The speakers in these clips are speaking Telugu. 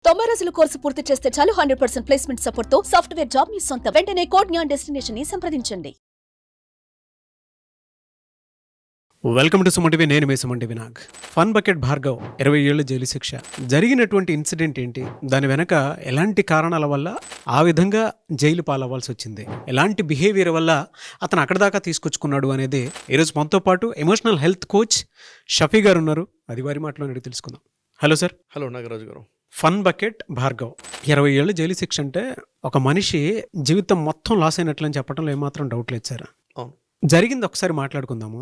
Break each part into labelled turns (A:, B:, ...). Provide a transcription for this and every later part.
A: 90 రోజుల కోర్సు పూర్తి చేస్తే చాలు 100% ప్లేస్మెంట్ సపోర్ట్ తో సాఫ్ట్వేర్ జాబ్ మీ సొంతం. వెంటనే కోడ్ జ్ఞాన్ డెస్టినేషన్ ని సంప్రదించండి.
B: Welcome to Suman TV. నేను మీ Suman TV Nag. Fun bucket Bhargav 20 ఏళ్ల జైలు శిక్ష. జరిగినటువంటి ఇన్సిడెంట్ ఏంటి, దాని వెనక ఎలాంటి కారణాల వల్ల ఆ విధంగా జైలు పాలవ్వాల్సి వచ్చింది, ఎలాంటి బిహేవియర్ వల్ల అతను అక్కడ దాకా తీసుకొచ్చుకున్నాడు అనేది ఈరోజు మనతో పాటు ఎమోషనల్ హెల్త్ కోచ్ షఫీ గారు ఉన్నారు. అది వారి మాటలో అడిగి తెలుసుకుందాం. Hello sir.
C: హలో నాగరాజు గారు.
B: ఫన్ బకెట్ భార్గవ్ 20 ఏళ్ళు జైలు శిక్ష అంటే ఒక మనిషి జీవితం మొత్తం లాస్ అయినట్లని చెప్పడంలో ఏమాత్రం డౌట్ లేదు సార్.
C: అవును,
B: జరిగింది ఒకసారి మాట్లాడుకుందాము.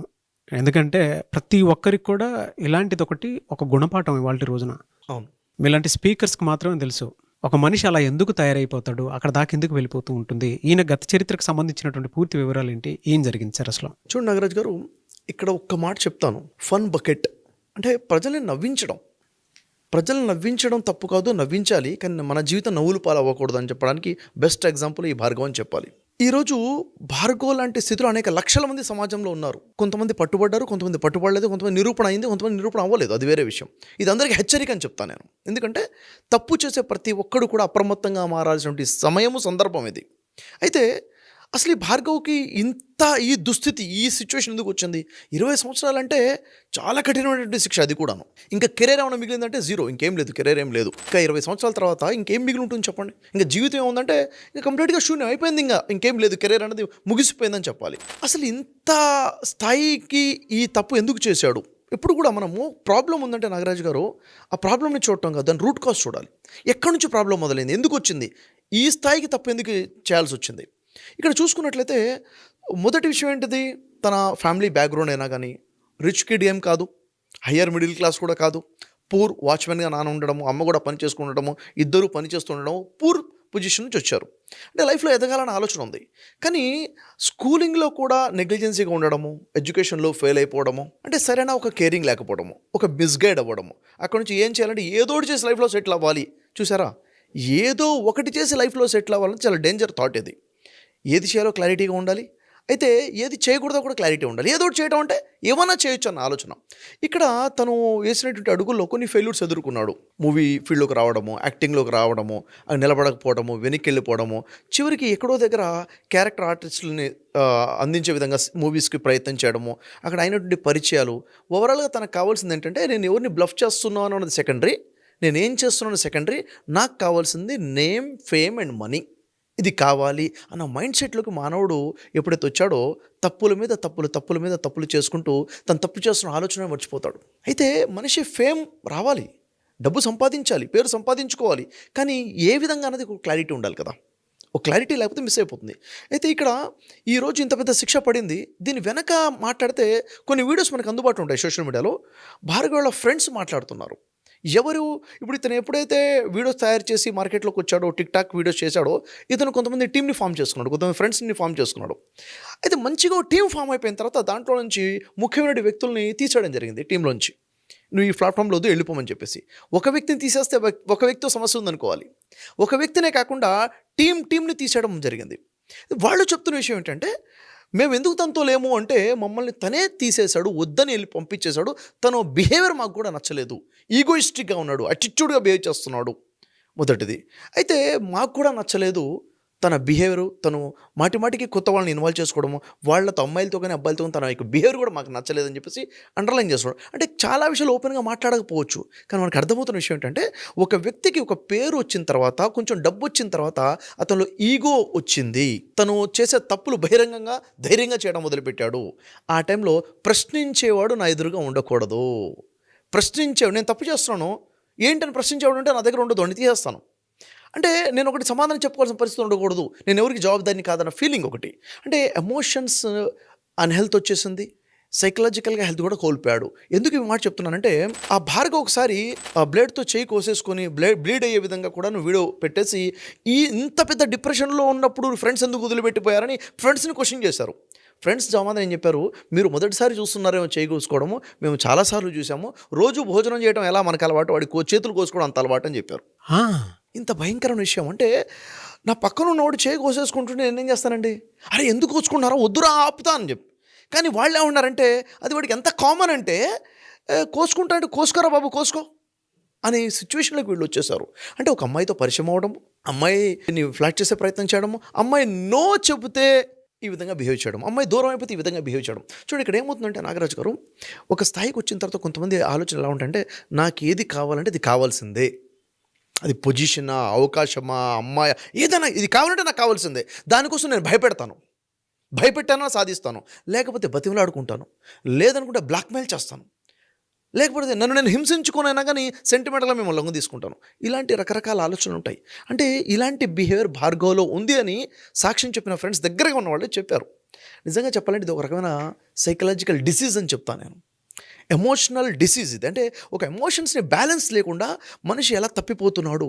B: ఎందుకంటే ప్రతి ఒక్కరికి కూడా ఇలాంటిది ఒక గుణపాఠం ఇవాళ రోజున.
C: అవును,
B: మీలాంటి స్పీకర్స్కి మాత్రమే తెలుసు ఒక మనిషి అలా ఎందుకు తయారైపోతాడు, అక్కడ దాకా ఎందుకు వెళ్ళిపోతూ ఉంటుంది. ఈయన గత చరిత్రకు సంబంధించినటువంటి పూర్తి వివరాలు ఏంటి, ఏం జరిగింది సార్ అసలు?
C: చూడు నాగరాజు గారు, ఇక్కడ ఒక్క మాట చెప్తాను. ఫన్ బకెట్ అంటే ప్రజల్ని నవ్వించడం తప్పు కాదు, నవ్వించాలి, కానీ మన జీవితం నవ్వులు పాలు అవ్వకూడదు అని చెప్పడానికి బెస్ట్ ఎగ్జాంపుల్ ఈ భార్గవ్ అని చెప్పాలి. ఈరోజు భార్గవ్ లాంటి స్థితిలో అనేక లక్షల మంది సమాజంలో ఉన్నారు. కొంతమంది పట్టుబడ్డారు, కొంతమంది పట్టుబడలేదు, కొంతమంది నిరూపణ అయింది, కొంతమంది నిరూపణ అవ్వలేదు, అది వేరే విషయం. ఇది అందరికీ హెచ్చరిక అని చెప్తాను నేను. ఎందుకంటే తప్పు చేసే ప్రతి ఒక్కడు కూడా అప్రమత్తంగా మారాల్సినటువంటి సమయము, సందర్భం ఇది. అయితే అసలు ఈ భార్గవ్కి ఈ దుస్థితి, ఈ సిచ్యువేషన్ ఎందుకు వచ్చింది? 20 సంవత్సరాలంటే చాలా కఠినమైనటువంటి శిక్ష, అది కూడాను. ఇంకా కెరీర్ ఏమైనా మిగిలిందంటే జీరో, ఇంకేం లేదు, కెరీర్ ఏం లేదు. ఇంకా 20 సంవత్సరాల తర్వాత ఇంకేం మిగిలి ఉంటుంది చెప్పండి? ఇంకా జీవితం ఏముందంటే ఇంకా కంప్లీట్గా శూన్యం అయిపోయింది, ఇంకేం లేదు, కెరీర్ అనేది ముగిసిపోయిందని చెప్పాలి. అసలు ఇంత స్థాయికి ఈ తప్పు ఎందుకు చేశాడు? ఎప్పుడు కూడా మనము ప్రాబ్లం ఉందంటే నాగరాజు గారు, ఆ ప్రాబ్లమ్ని చూడటం కాదు, దాని రూట్ కాజ్ చూడాలి. ఎక్కడి నుంచి ప్రాబ్లం మొదలైంది, ఎందుకు వచ్చింది, ఈ స్థాయికి తప్పు ఎందుకు చేయాల్సి వచ్చింది? ఇక్కడ చూసుకున్నట్లయితే మొదటి విషయం ఏంటిది, తన ఫ్యామిలీ బ్యాక్గ్రౌండ్ అయినా కానీ రిచ్ కిడ్ ఏం కాదు, హయ్యర్ మిడిల్ క్లాస్ కూడా కాదు. పూర్ వాచ్మెన్గా నాన్న ఉండడము, అమ్మ కూడా పని చేసుకుండడము, ఇద్దరు పని చేస్తుండడము, పూర్ పొజిషన్ నుంచి వచ్చారు. అంటే లైఫ్లో ఎదగాలని ఆలోచన ఉంది, కానీ స్కూలింగ్లో కూడా నెగ్లిజెన్సీగా ఉండడము, ఎడ్యుకేషన్లో ఫెయిల్ అయిపోవడము, అంటే సరైన ఒక కేరింగ్ లేకపోవడము, ఒక మిస్గైడ్ అవ్వడము. అక్కడ నుంచి ఏం చేయాలంటే ఏదో ఒకటి చేసి లైఫ్లో సెటిల్ అవ్వాలి. చూసారా, ఏదో ఒకటి చేసి లైఫ్లో సెటిల్ అవ్వాలని చాలా డేంజర్ థాట్ ఇది. ఏది చేయాలో క్లారిటీగా ఉండాలి, అయితే ఏది చేయకూడదో కూడా క్లారిటీ ఉండాలి. ఏదో ఒకటి చేయడం అంటే ఏమన్నా చేయొచ్చు అన్న ఆలోచన. ఇక్కడ తను వేసినటువంటి అడుగుల్లో కొన్ని ఫెయిల్యూర్స్ ఎదుర్కొన్నాడు. మూవీ ఫీల్డ్లోకి రావడము, యాక్టింగ్లోకి రావడము, అది నిలబడకపోవడము, వెనక్కి వెళ్ళిపోవడము, చివరికి ఎక్కడో దగ్గర క్యారెక్టర్ ఆర్టిస్టులని అందించే విధంగా మూవీస్కి ప్రయత్నం చేయడము, అక్కడ అయినటువంటి పరిచయాలు. ఓవరాల్గా తనకు కావాల్సింది ఏంటంటే, నేను ఎవరిని బ్లఫ్ చేస్తున్నాను అన్నది సెకండరీ, నేనేం చేస్తున్నాను సెకండరీ, నాకు కావాల్సింది నేమ్, ఫేమ్ అండ్ మనీ, ఇది కావాలి అన్న మైండ్ సెట్లోకి మానవుడు ఎప్పుడైతే వచ్చాడో తప్పుల మీద తప్పులు చేసుకుంటూ తను తప్పు చేస్తున్న ఆలోచన మర్చిపోతాడు. అయితే మనిషి ఫేమ్ రావాలి, డబ్బు సంపాదించాలి, పేరు సంపాదించుకోవాలి, కానీ ఏ విధంగా అన్నది ఒక క్లారిటీ ఉండాలి కదా. ఒక క్లారిటీ లేకపోతే మిస్ అయిపోతుంది. అయితే ఇక్కడ ఈరోజు ఇంత పెద్ద శిక్ష పడింది. దీని వెనక మాట్లాడితే కొన్ని వీడియోస్ మనకు అందుబాటులో ఉంటాయి సోషల్ మీడియాలో. భార్గవ్ వాళ్ళ ఫ్రెండ్స్ మాట్లాడుతున్నారు. ఎవరు ఇప్పుడు ఇతను ఎప్పుడైతే వీడియోస్ తయారు చేసి మార్కెట్లోకి వచ్చాడో, టిక్ టాక్ వీడియోస్ చేశాడో, ఇతను కొంతమంది టీంని ఫామ్ చేసుకున్నాడు, కొంతమంది ఫ్రెండ్స్ని ఫామ్ చేసుకున్నాడు. అయితే మంచిగా టీం ఫామ్ అయిపోయిన తర్వాత దాంట్లో నుంచి ముఖ్యమైన వ్యక్తుల్ని తీసేయడం జరిగింది టీంలోంచి. నువ్వు ఈ ప్లాట్ఫామ్లో వద్దు, వెళ్ళిపోమని చెప్పేసి. ఒక వ్యక్తిని తీసేస్తే ఒక వ్యక్తితో సమస్య ఉందనుకోవాలి, ఒక వ్యక్తినే కాకుండా టీంని తీసేయడం జరిగింది. వాళ్ళు చెప్తున్న విషయం ఏంటంటే, మేము ఎందుకు తనతో లేము అంటే మమ్మల్ని తనే తీసేశాడు, వద్దని వెళ్ళి పంపించేశాడు, తన బిహేవియర్ మాకు కూడా నచ్చలేదు, ఈగోయిస్టిక్గా ఉన్నాడు, అటిట్యూడ్గా బిహేవ్ చేస్తున్నాడు మొదటిది. అయితే మాకు కూడా నచ్చలేదు తన బిహేవియరు, తను మాటికి కొత్త వాళ్ళని ఇన్వాల్వ్ చేసుకోవడము, వాళ్ళతో అమ్మాయిలతో కానీ అబ్బాయిలతో కానీ తన యొక్క బిహేవియర్ కూడా మాకు నచ్చలేదని చెప్పేసి అండర్లైన్ చేస్తున్నాడు. అంటే చాలా విషయాలు ఓపెన్గా మాట్లాడకపోవచ్చు, కానీ మనకు అర్థమవుతున్న విషయం ఏంటంటే, ఒక వ్యక్తికి ఒక పేరు వచ్చిన తర్వాత, కొంచెం డబ్బు వచ్చిన తర్వాత అతనిలో ఈగో వచ్చింది, తను చేసే తప్పులు బహిరంగంగా ధైర్యంగా చేయడం మొదలుపెట్టాడు. ఆ టైంలో ప్రశ్నించేవాడు నా ఎదురుగా ఉండకూడదు. ప్రశ్నించేవాడు, నేను తప్పు చేస్తున్నాను ఏంటని ప్రశ్నించేవాడు అంటే నా దగ్గర ఉండదు, అని తీసేస్తాను. అంటే నేను ఒకటి సమాధానం చెప్పుకోవాల్సిన పరిస్థితి ఉండకూడదు, నేను ఎవరికి జవాబుదారిని కాదన్న ఫీలింగ్ ఒకటి. అంటే ఎమోషన్స్ అన్హెల్త్ వచ్చేసింది, సైకలాజికల్గా హెల్త్ కూడా కోల్పోయాడు. ఎందుకు ఈ మాట చెప్తున్నానంటే, ఆ భార్గవ్ ఒకసారి ఆ బ్లేడ్తో చేయి కోసేసుకొని బ్లీడ్ అయ్యే విధంగా కూడా వీడియో పెట్టేసి, ఇంత పెద్ద డిప్రెషన్లో ఉన్నప్పుడు ఫ్రెండ్స్ ఎందుకు వదిలిపెట్టిపోయారని ఫ్రెండ్స్ని క్వశ్చన్ చేశారు. ఫ్రెండ్స్ సమాధానం ఏం చెప్పారు, మీరు మొదటిసారి చూస్తున్నారేమో చేయి కోసుకోవడము, మేము చాలాసార్లు చూసాము, రోజు భోజనం చేయడం ఎలా మనకు అలవాటు, వాడి చేతులు కోసుకోవడం అంత అలవాటు అని చెప్పారు. ఇంత భయంకరమైన విషయం. అంటే నా పక్కన ఉన్నవాడు చేయి కోసేసుకుంటుంటే నేనేం చేస్తానండి, అరే ఎందుకు కోసుకుంటున్నారో, వద్దురా ఆపుతా అని చెప్పి. కానీ వాళ్ళు ఏమన్నారంటే, అది వాడికి ఎంత కామన్ అంటే, కోసుకుంటా అంటే కోసుకోరా బాబు కోసుకో అనే సిచ్యువేషన్లోకి వీళ్ళు వచ్చేసారు. అంటే ఒక అమ్మాయితో పరిచయం అవ్వడం, అమ్మాయిని ఫ్లాట్ చేసే ప్రయత్నం చేయడము, అమ్మాయి నో చెబితే ఈ విధంగా బిహేవ్ చేయడం, అమ్మాయి దూరం అయిపోతే ఈ విధంగా బిహేవ్ చేయడం. చూడండి ఇక్కడ ఏమవుతుందంటే నాగరాజు గారు, ఒక స్థాయికి వచ్చిన తర్వాత కొంతమంది ఆలోచన ఎలా ఉంటాయంటే నాకు ఏది కావాలంటే ఇది కావాల్సిందే, అది పొజిషనా, అవకాశమా, అమ్మాయి ఏదైనా ఇది కావాలంటే నాకు కావాల్సిందే, దానికోసం నేను భయపెట్టానో సాధిస్తాను, లేకపోతే బతిమలాడుకుంటాను, లేదనుకుంటే బ్లాక్మెయిల్ చేస్తాను, లేకపోతే నన్ను నేను హింసించుకునైనా కానీ సెంటిమెంటల్గా మేము లొంగ తీసుకుంటాను. ఇలాంటి రకరకాల ఆలోచనలు ఉంటాయి. అంటే ఇలాంటి బిహేవియర్ భార్గవ్లో ఉంది అని సాక్ష్యం చెప్పిన ఫ్రెండ్స్ దగ్గరగా ఉన్న వాళ్ళే చెప్పారు. నిజంగా చెప్పాలంటే ఇది ఒక రకమైన సైకలాజికల్ డిసీజ్ అని చెప్తాను నేను. ఎమోషనల్ డిసీజ్ ఇది. అంటే ఒక ఎమోషన్స్ని బ్యాలెన్స్ లేకుండా మనిషి ఎలా తప్పిపోతున్నాడు,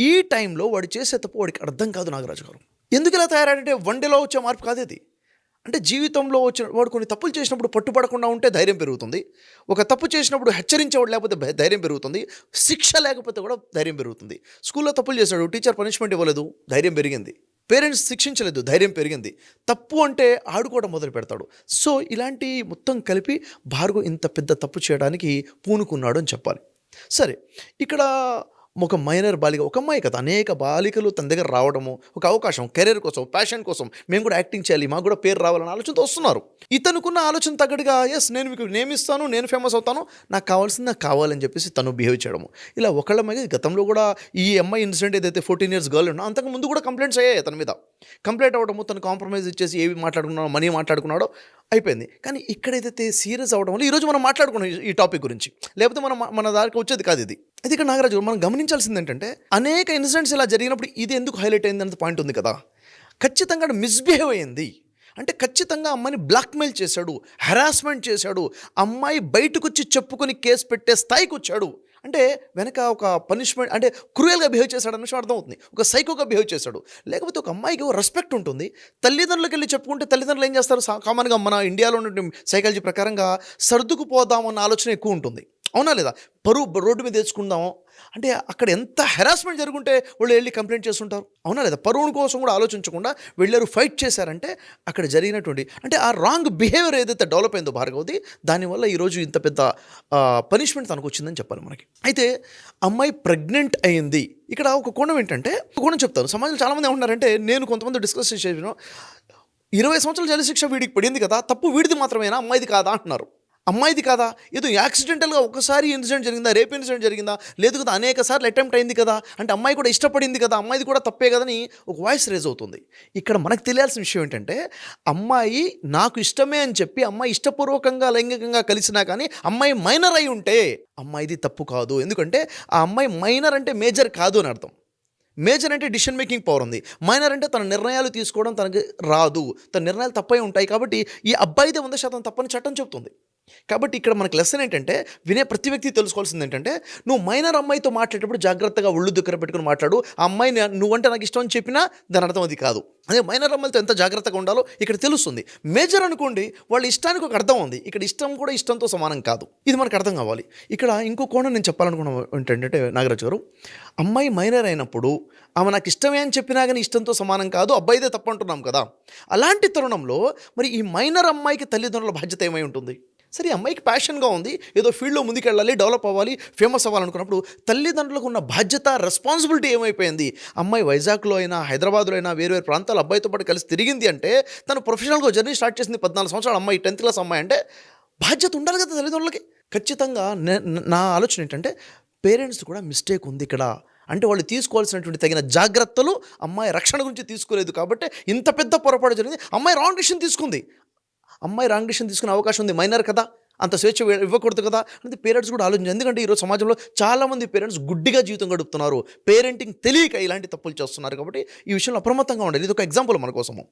C: ఈ టైంలో వాడు చేసే తప్పు వాడికి అర్థం కాదు. నాగరాజు గారు ఎందుకు ఇలా తయారంటే వన్ డేలో వచ్చే మార్పు కాదు ఇది. అంటే జీవితంలో వచ్చిన వాడు కొన్ని తప్పులు చేసినప్పుడు పట్టుబడకుండా ఉంటే ధైర్యం పెరుగుతుంది, ఒక తప్పు చేసినప్పుడు హెచ్చరించేవాడు లేకపోతే ధైర్యం పెరుగుతుంది, శిక్ష లేకపోతే కూడా ధైర్యం పెరుగుతుంది. స్కూల్లో తప్పులు చేశాడు, టీచర్ పనిష్మెంట్ ఇవ్వలేదు, ధైర్యం పెరిగింది, పేరెంట్స్ శిక్షించలేదు, ధైర్యం పెరిగింది, తప్పు అంటే ఆడుకోవడం మొదలు పెడతాడు. సో ఇలాంటి మొత్తం కలిపి భార్గవ్ ఇంత పెద్ద తప్పు చేయడానికి పూనుకున్నాడు అని చెప్పాలి. సరే, ఇక్కడ ఒక మైనర్ బాలిక, ఒక అమ్మాయి కదా, అనేక బాలికలు తన దగ్గర రావడము, ఒక అవకాశం, కెరీర్ కోసం, ప్యాషన్ కోసం, మేము కూడా యాక్టింగ్ చేయాలి, మాకు కూడా పేరు రావాలన్న ఆలోచనతో వస్తున్నారు. ఇతనుకున్న ఆలోచన తగ్గట్టుగా ఎస్ నేను మీకు నేమ్ ఇస్తాను, నేను ఫేమస్ అవుతాను, నాకు కావాల్సింది నాకు కావాలని చెప్పేసి తను బిహేవ్ చేయడము. ఇలా ఒకళ్ళ మీద గతంలో కూడా ఈ అమ్మాయి ఇన్సిడెంట్ ఏదైతే 14 years గర్ల్ ఉన్నా అంతకు ముందు కూడా కంప్లైంట్స్ అయ్యాయి తన మీద. కంప్లైంట్ అవ్వడము, తను కాంప్రమైజ్ ఇచ్చేసి ఏవి మాట్లాడుకున్నాడో, మనీ మాట్లాడుకున్నాడో అయిపోయింది. కానీ ఇక్కడైతే సీరియస్ అవ్వడం వల్ల ఈరోజు మనం మాట్లాడుకున్నాం ఈ టాపిక్ గురించి, లేకపోతే మన దానికి వచ్చేది కాదు ఇది. అది ఇక్కడ నాగరాజు మనం గమనించాల్సింది ఏంటంటే అనేక ఇన్సిడెంట్స్ ఇలా జరిగినప్పుడు ఇది ఎందుకు హైలైట్ అయింది అనే పాయింట్ ఉంది కదా. ఖచ్చితంగా మిస్బిహేవ్ అయ్యింది అంటే ఖచ్చితంగా అమ్మాయిని బ్లాక్మెయిల్ చేశాడు, హెరాస్మెంట్ చేశాడు, అమ్మాయి బయటకు వచ్చి చెప్పుకొని కేసు పెట్టే స్థాయికి వచ్చాడు అంటే వెనక ఒక పనిష్మెంట్, అంటే క్రూయల్గా బిహేవ్ చేశాడు అన్న విషయం అర్థమవుతుంది. ఒక సైకోగా బిహేవ్ చేశాడు. లేకపోతే ఒక అమ్మాయికి రెస్పెక్ట్ ఉంటుంది, తల్లిదండ్రులకు వెళ్ళి చెప్పుకుంటే తల్లిదండ్రులు ఏం చేస్తారు, కామన్గా మన ఇండియాలో ఉన్న సైకాలజీ ప్రకారంగా సర్దుకుపోదామన్న ఆలోచన ఎక్కువ ఉంటుంది. అవునా లేదా? పరువు రోడ్డు మీద తెచ్చుకుందాము అంటే అక్కడ ఎంత హెరాస్మెంట్ జరుగుంటే వాళ్ళు వెళ్ళి కంప్లైంట్ చేస్తుంటారు. అవునా లేదా? పరువుని కోసం కూడా ఆలోచించకుండా వెళ్ళారు, ఫైట్ చేశారంటే అక్కడ జరిగినటువంటి అంటే ఆ రాంగ్ బిహేవియర్ ఏదైతే డెవలప్ అయిందో భార్గవది, దానివల్ల ఈరోజు ఇంత పెద్ద పనిష్మెంట్ తనకు వచ్చిందని చెప్పాలి మనకి. అయితే అమ్మాయి ప్రెగ్నెంట్ అయింది. ఇక్కడ ఒక కోణం ఏంటంటే, ఒక కోణం చెప్తాను. సమాజంలో చాలామంది ఏమంటున్నారంటే, నేను కొంతమంది డిస్కస్ చేసాను, 20 సంవత్సరాల జైలు శిక్ష వీడికి పడింది కదా, తప్పు వీడిది మాత్రమేనా, అమ్మాయిది కాదా అంటున్నారు. అమ్మాయిది కాదా? ఏదో యాక్సిడెంటల్గా ఒకసారి ఇన్సిడెంట్ జరిగిందా, రేప్ ఇన్సిడెంట్ జరిగిందా, లేదు కదా అనేక సార్లు అటెంప్ట్ అయింది కదా, అంటే అమ్మాయి కూడా ఇష్టపడింది కదా, అమ్మాయిది కూడా తప్పే కదని ఒక వాయిస్ రేజ్ అవుతుంది. ఇక్కడ మనకు తెలియాల్సిన విషయం ఏంటంటే, అమ్మాయి నాకు ఇష్టమే అని చెప్పి అమ్మాయి ఇష్టపూర్వకంగా లైంగికంగా కలిసినా కానీ అమ్మాయి మైనర్ అయి ఉంటే అమ్మాయిది తప్పు కాదు. ఎందుకంటే ఆ అమ్మాయి మైనర్ అంటే మేజర్ కాదు అని అర్థం. మేజర్ అంటే డిసిషన్ మేకింగ్ పవర్ ఉంది, మైనర్ అంటే తన నిర్ణయాలు తీసుకోవడం తనకి రాదు, తన నిర్ణయాలు తప్పై ఉంటాయి. కాబట్టి ఈ అబ్బాయిదే 100% తప్పని చట్టం చెప్తుంది. కాబట్టి ఇక్కడ మనకు లెసన్ ఏంటంటే, వినే ప్రతి వ్యక్తి తెలుసుకోవాల్సింది ఏంటంటే, నువ్వు మైనర్ అమ్మాయితో మాట్లాడేటప్పుడు జాగ్రత్తగా ఒళ్ళు దగ్గర పెట్టుకుని మాట్లాడు. ఆ అమ్మాయిని నువ్వంటే నాకు ఇష్టం అని చెప్పినా దాని అర్థం అది కాదు. అదే మైనర్ అమ్మాయిలతో ఎంత జాగ్రత్తగా ఉండాలో ఇక్కడ తెలుస్తుంది. మేజర్ అనుకోండి, వాళ్ళ ఇష్టానికి ఒక అర్థం ఉంది, ఇక్కడ ఇష్టం కూడా ఇష్టంతో సమానం కాదు. ఇది మనకు అర్థం కావాలి. ఇక్కడ ఇంకో కోణం నేను చెప్పాలనుకున్నాను ఏంటంటే నాగరాజు గారు, అమ్మాయి మైనర్ అయినప్పుడు ఆమె నాకు ఇష్టమే అని చెప్పినా కానీ ఇష్టంతో సమానం కాదు, అబ్బాయిదే తప్పు అంటున్నాం కదా. అలాంటి తరుణంలో మరి ఈ మైనర్ అమ్మాయికి తల్లిదండ్రుల బాధ్యత ఏమై ఉంటుంది? సరే, అమ్మాయికి ప్యాషన్గా ఉంది, ఏదో ఫీల్డ్లో ముందుకెళ్ళాలి, డెవలప్ అవ్వాలి, ఫేమస్ అవ్వాలనుకున్నప్పుడు తల్లిదండ్రులకు ఉన్న బాధ్యత, రెస్పాన్సిబిలిటీ ఏమైపోయింది? అమ్మాయి వైజాగ్లో అయినా హైదరాబాద్లో అయినా వేరు వేరు ప్రాంతాల అబ్బాయితో పాటు కలిసి తిరిగింది అంటే, తను ప్రొఫెషనల్గా జర్నీ స్టార్ట్ చేసింది 14 సంవత్సరాల అమ్మాయి, 10th క్లాస్ అమ్మాయి అంటే బాధ్యత ఉండాలి కదా తల్లిదండ్రులకి. ఖచ్చితంగా నా ఆలోచన ఏంటంటే, పేరెంట్స్ కూడా మిస్టేక్ ఉంది ఇక్కడ. అంటే వాళ్ళు తీసుకోవాల్సినటువంటి తగిన జాగ్రత్తలు అమ్మాయి రక్షణ గురించి తీసుకోలేదు కాబట్టి ఇంత పెద్ద పొరపాటు జరిగింది. అమ్మాయి రాంగ్ డిసిషన్ తీసుకుంది, అమ్మాయి రాంగ్ డిసిషన్ తీసుకునే అవకాశం ఉంది, మైనర్ కదా, అంత స్వేచ్ఛ ఇవ్వకూడదు కదా అనేది పేరెంట్స్ కూడా ఆలోచించారు. ఎందుకంటే ఈరోజు సమాజంలో చాలామంది పేరెంట్స్ గుడ్డిగా జీవితం గడుపుతున్నారు, పేరెంటింగ్ తెలియక ఇలాంటి తప్పులు చేస్తున్నారు. కాబట్టి ఈ విషయంలో అప్రమత్తంగా ఉండాలి. ఇది ఒక ఎగ్జాంపుల్ మన కోసము.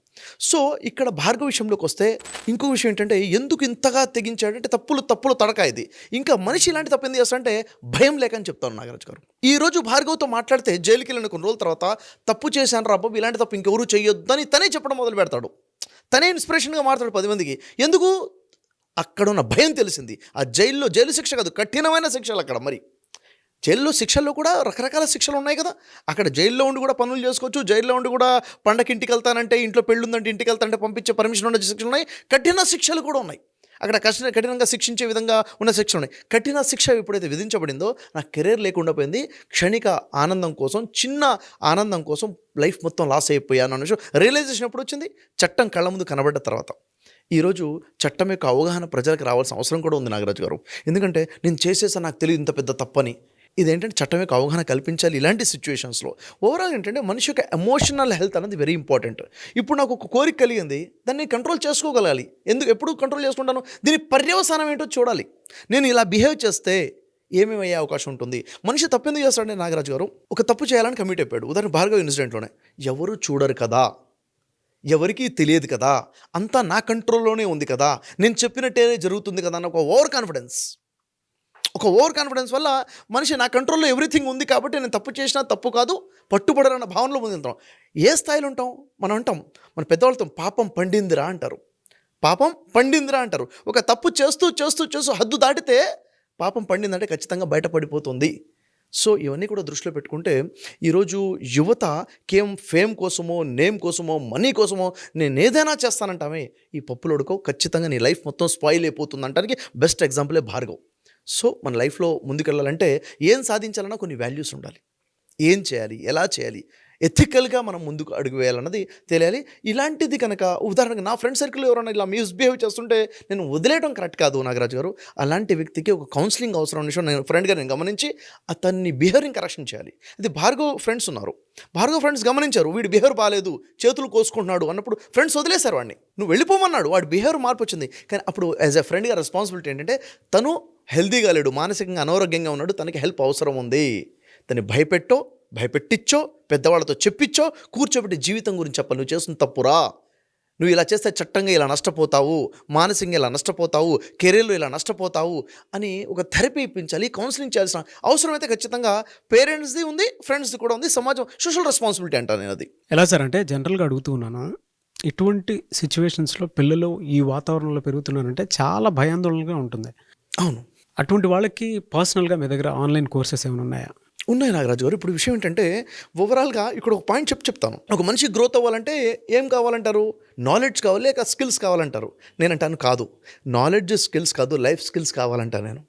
C: సో ఇక్కడ భార్గవ విషయంలోకి వస్తే ఇంకో విషయం ఏంటంటే, ఎందుకు ఇంతగా తెగించాడంటే తప్పులు తడక ఇది. ఇంకా మనిషి ఇలాంటి తప్పు ఎందుకు చేస్తాడంటే భయం లేకని చెప్తాను నాగరాజు గారు. ఈరోజు భార్గవ్తో మాట్లాడితే జైలుకి వెళ్ళిన కొన్ని రోజుల తర్వాత తప్పు చేశాను రా బాబు, ఇలాంటి తప్పు ఇంకెవరూ చేయొద్దని తనే చెప్పడం మొదలు పెడతాడు. తనే ఇన్స్పిరేషన్గా మారుతాడు 10 మందికి. ఎందుకు? అక్కడున్న భయం తెలిసింది. ఆ జైలు శిక్ష కాదు, కఠినమైన శిక్షలు అక్కడ. మరి జైల్లో శిక్షల్లో కూడా రకరకాల శిక్షలు ఉన్నాయి కదా. అక్కడ జైల్లో ఉండి కూడా పనులు చేసుకోవచ్చు, జైల్లో ఉండి కూడా పండగకి ఇంటికి వెళ్తానంటే, ఇంట్లో పెళ్ళి ఉందంటే ఇంటికి వెళ్తానంటే పంపించే పర్మిషన్ ఉన్న శిక్షలు ఉన్నాయి, కఠిన శిక్షలు కూడా ఉన్నాయి. అక్కడ కఠినంగా శిక్షించే విధంగా ఉన్న శిక్షలు ఉన్నాయి. కఠిన శిక్ష ఎప్పుడైతే విధించబడిందో నా కెరీర్ లేకుండా పోయింది. క్షణిక ఆనందం కోసం, చిన్న ఆనందం కోసం లైఫ్ మొత్తం లాస్ అయిపోయాను అన్న విషయం రియలైజేషన్ ఎప్పుడు వచ్చింది? చట్టం కళ్ళ ముందు కనబడ్డ తర్వాత. ఈరోజు చట్టం యొక్క అవగాహన ప్రజలకు రావాల్సిన అవసరం కూడా ఉంది నాగరాజు గారు. ఎందుకంటే నేను చేసేసా, నాకు తెలియదు ఇంత పెద్ద తప్పని. ఇదేంటంటే చట్టం యొక్క అవగాహన కల్పించాలి ఇలాంటి సిచ్యువేషన్స్లో. ఓవరాల్ ఏంటంటే మనిషి యొక్క ఎమోషనల్ హెల్త్ అనేది వెరీ ఇంపార్టెంట్. ఇప్పుడు నాకు ఒక కోరిక కలిగింది, దాన్ని కంట్రోల్ చేసుకోగలగాలి. ఎప్పుడు కంట్రోల్ చేసుకుంటాను? దీని పర్యవసానం ఏంటో చూడాలి. నేను ఇలా బిహేవ్ చేస్తే ఏమేమి అయ్యే అవకాశం ఉంటుంది? మనిషి తప్పు ఎందుకు చేస్తాడంటే నాగరాజు గారు, ఒక తప్పు చేయాలని కమిట్ అయిపోయాడు. ఉదాహరణ భార్గవ్ ఇన్సిడెంట్లోనే, ఎవరు చూడరు కదా, ఎవరికీ తెలియదు కదా, అంతా నా కంట్రోల్లోనే ఉంది కదా, నేను చెప్పినట్టే జరుగుతుంది కదా అన్న ఒక ఓవర్ కాన్ఫిడెన్స్ వల్ల మనిషి నా కంట్రోల్లో ఎవ్రీథింగ్ ఉంది కాబట్టి నేను తప్పు చేసినా తప్పు కాదు, పట్టుబడరన్న భావనలో ముందుతాం. ఏ స్థాయిలో ఉంటాం? మనం అంటాం, మన పెద్దవాళ్ళతో పాపం పండిందిరా అంటారు. ఒక తప్పు చేస్తూ హద్దు దాటితే పాపం పండిందంటే ఖచ్చితంగా బయటపడిపోతుంది. సో ఇవన్నీ కూడా దృష్టిలో పెట్టుకుంటే ఈరోజు యువత ఫేమ్ కోసమో, నేమ్ కోసమో, మనీ కోసమో నేను ఏదైనా చేస్తానంటామే, ఈ పప్పులోడుకో ఖచ్చితంగా నీ లైఫ్ మొత్తం స్పాయిల్ అయిపోతుంది అంటానికి బెస్ట్ ఎగ్జాంపులే భార్గవ్. సో మన లైఫ్లో ముందుకెళ్ళాలంటే ఏం సాధించాలన్నా కొన్ని వాల్యూస్ ఉండాలి. ఏం చేయాలి, ఎలా చేయాలి, ఎథికల్గా మనం ముందుకు అడుగు వేయాలన్నది తెలియాలి. ఇలాంటిది కనుక ఉదాహరణకు నా ఫ్రెండ్ సర్కిల్ ఎవరైనా ఇలా మిస్బిహేవ్ చేస్తుంటే నేను వదిలేయడం కరెక్ట్ కాదు నాగరాజు గారు. అలాంటి వ్యక్తికి ఒక కౌన్సిలింగ్ అవసరం అనే విషయం నేను ఫ్రెండ్గా గమనించి అతన్ని బిహేవియరింగ్ కరెక్షన్ చేయాలి. ఇది భార్గవ్ ఫ్రెండ్స్ ఉన్నారు, భార్గవ్ ఫ్రెండ్స్ గమనించారు వీడి బిహేవియర్ బాగాలేదు, చేతులు కోసుకుంటున్నాడు అన్నప్పుడు ఫ్రెండ్స్ వదిలేశారు వాడిని. నువ్వు వెళ్ళిపోమన్నాడు, వాడి బిహేవియర్ మార్పు వచ్చింది. కానీ అప్పుడు యాజ్ ఎ ఫ్రెండ్గా రెస్పాన్సిబిలిటీ ఏంటంటే తను హెల్దీగా లేడు, మానసికంగా అనారోగ్యంగా ఉన్నాడు, తనకి హెల్ప్ అవసరం ఉంది. తను భయపెట్టించో, పెద్దవాళ్ళతో చెప్పించో, కూర్చోబెట్టి జీవితం గురించి చెప్పాలి. నువ్వు చేస్తున్న తప్పురా, నువ్వు ఇలా చేస్తే చట్టంగా ఇలా నష్టపోతావు, మానసికంగా ఇలా నష్టపోతావు, కెరీర్లో ఇలా నష్టపోతావు అని ఒక థెరపీ ఇప్పించాలి. కౌన్సిలింగ్ చేయాల్సిన అవసరం అయితే ఖచ్చితంగా పేరెంట్స్ది ఉంది, ఫ్రెండ్స్ది కూడా ఉంది. సమాజం సోషల్ రెస్పాన్సిబిలిటీ అంటాను నేను. అది
B: ఎలా సార్ అంటే జనరల్గా అడుగుతూ ఉన్నాను, ఇటువంటి సిచ్యువేషన్స్లో పిల్లలు ఈ వాతావరణంలో పెరుగుతున్నారంటే చాలా భయాందోళనగా ఉంటుంది.
C: అవును,
B: అటువంటి వాళ్ళకి పర్సనల్గా మీ దగ్గర ఆన్లైన్ కోర్సెస్ ఏమైనా ఉన్నాయా?
C: ఉన్నాయి నాగరాజు గారు. ఇప్పుడు విషయం ఏంటంటే ఓవరాల్గా ఇక్కడ ఒక పాయింట్ చెప్తాను. ఒక మనిషి గ్రోత్ అవ్వాలంటే ఏం కావాలంటారు? నాలెడ్జ్ కావాలి, లేక స్కిల్స్ కావాలంటారు. నేనంటాను కాదు, నాలెడ్జ్ స్కిల్స్ కాదు, లైఫ్ స్కిల్స్ కావాలంటాను నేను.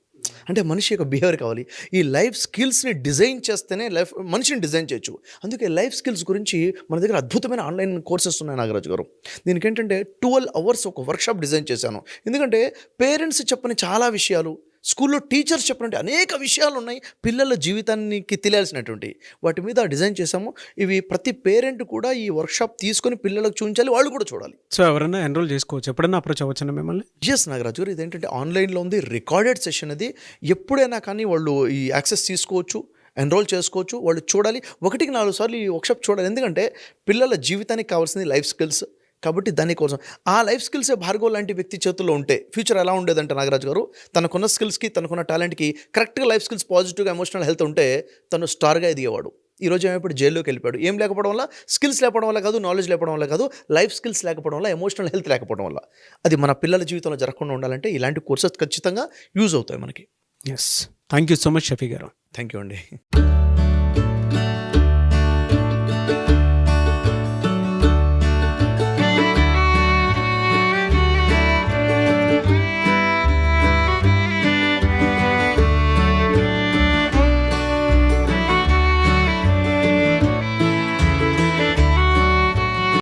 C: అంటే మనిషి యొక్క బిహేవియర్ కావాలి. ఈ లైఫ్ స్కిల్స్ని డిజైన్ చేస్తేనే మనిషిని డిజైన్ చేయొచ్చు. అందుకే లైఫ్ స్కిల్స్ గురించి మన దగ్గర అద్భుతమైన ఆన్లైన్ కోర్సెస్ ఉన్నాయి నాగరాజు గారు. దీనికి ఏంటంటే 12 hours ఒక వర్క్షాప్ డిజైన్ చేశాను. ఎందుకంటే పేరెంట్స్ చెప్పని చాలా విషయాలు, స్కూల్లో టీచర్స్ చెప్పినట్టు అనేక విషయాలు ఉన్నాయి, పిల్లల జీవితానికి తెలియాల్సినటువంటి వాటి మీద డిజైన్ చేశాము. ఇవి ప్రతి పేరెంట్ కూడా ఈ వర్క్షాప్ తీసుకొని పిల్లలకు చూపించాలి, వాళ్ళు కూడా చూడాలి.
B: సో ఎవరైనా ఎన్రోల్ చేసుకోవచ్చు, ఎప్పుడైనా అప్రోచ్ అవ్వచ్చా మిమ్మల్ని?
C: ఎస్ నాగరాజు గారు, ఇదేంటంటే ఆన్లైన్లో ఉంది, రికార్డెడ్ సెషన్. అది ఎప్పుడైనా కానీ వాళ్ళు ఈ యాక్సెస్ తీసుకోవచ్చు, ఎన్రోల్ చేసుకోవచ్చు, వాళ్ళు చూడాలి. 1-4 సార్లు ఈ వర్క్షాప్ చూడాలి. ఎందుకంటే పిల్లల జీవితానికి కావాల్సింది లైఫ్ స్కిల్స్ కాబట్టి దానికోసం ఆ లైఫ్ స్కిల్సే భార్గవ్ లాంటి వ్యక్తి చేతుల్లో ఉంటే ఫ్యూచర్ ఎలా ఉండేదంటే నాగరాజు గారు, తనకున్న స్కిల్స్కి, తనకున్న టాలెంట్కి కరెక్ట్గా లైఫ్ స్కిల్స్, పాజిటివ్గా ఎమోషనల్ హెల్త్ ఉంటే తను స్టార్గా ఎదిగేవాడు. ఈరోజు ఏమైపోయి జైల్లోకి వెళ్ళిపోయాడు. ఏం లేకపోవడం వల్ల? స్కిల్స్ లేకపోవడం వల్ల కాదు, నాలెడ్జ్ లేకపోవడం వల్ల కాదు, లైఫ్ స్కిల్స్ లేకపోవడం వల్ల, ఎమోషనల్ హెల్త్ లేకపోవడం వల్ల. అది మన పిల్లల జీవితంలో జరగకుండా ఉండాలంటే ఇలాంటి కోర్సెస్ ఖచ్చితంగా యూజ్ అవుతాయి మనకి.
B: Yes, thank you so much Shafi garu.
C: Thank you అండి.